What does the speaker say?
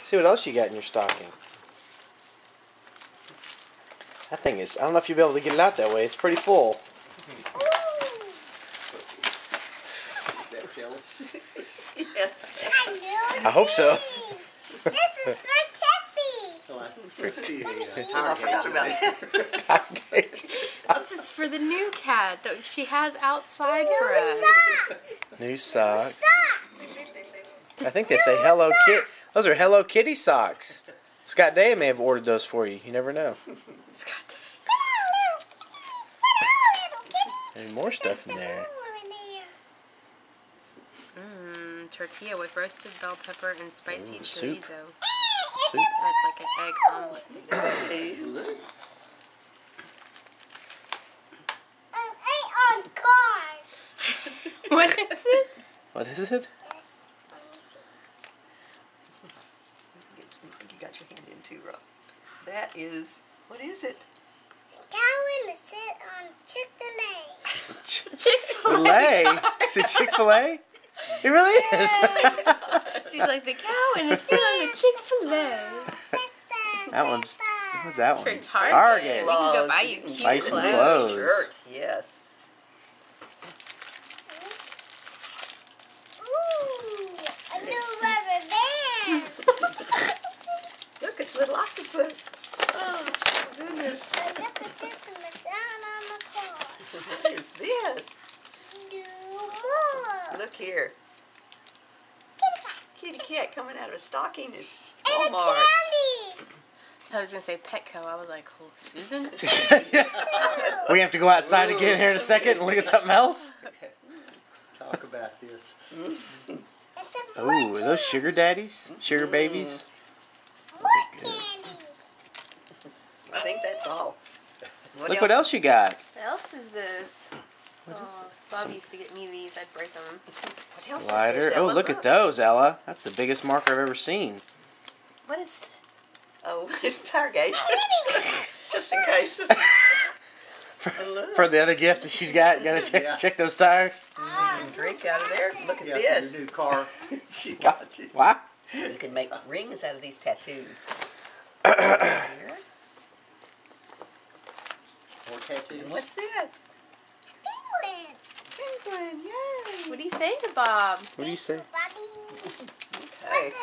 See what else you got in your stocking. That thing is, I don't know if you'll be able to get it out that way. It's pretty full. Yes. I hope so. This is for Tippy. Let's see. I forgot about that. This is for the new cat that she has outside for us. Socks. New socks. Socks. I think they say Hello Kitty. Those are Hello Kitty socks. Scott Day may have ordered those for you. You never know. Scott. There's more stuff in there. Tortilla with roasted bell pepper and spicy soup. chorizo. Soup. That's like an egg omelet. Hey, look. On card. What is it? What is it? Yes. Let me see. I think you got your hand in too, Rob. That is, what is it? Calvin is sit on Chick-fil-A. Chick-fil-A? Is it Chick-fil-A? It really is. She's like the cow and it's still on the Chick-fil-A. That one's, what was that one? For Target. Target. We can go buy you cute Buy some clothes. clothes. Shirt, yes. Ooh, a new rubber band. Look, it's a little octopus. Oh, goodness. But look at this one. It's down on the car. What is this? Do more. Look here. Kitty cat coming out of a stocking. It's And a Walmart. candy. I was going to say Petco. I was like, oh, Susan? We have to go outside again here in a second and look at something else. Talk about this. It's a Ooh, are those sugar daddies? Sugar babies? more candy. I think that's all. Look what else you got. What else is this? What is it? Bob used to get me these. I'd break them. What else is Lighter. this, Oh, Ella? look at those, Ella. That's the biggest marker I've ever seen. What is this? Oh, it's tire gauge. Just in case. For the other gift that she's got, you gotta Yeah. check those tires. Drink out of there. Look at Yeah, this. for your new car. She got you. Wow. You can make rings out of these tattoos. Here. More tattoos. And what's this? Penguin. Penguin, yay. What do you say to Bob? What do you say? Bobby. Okay. What's in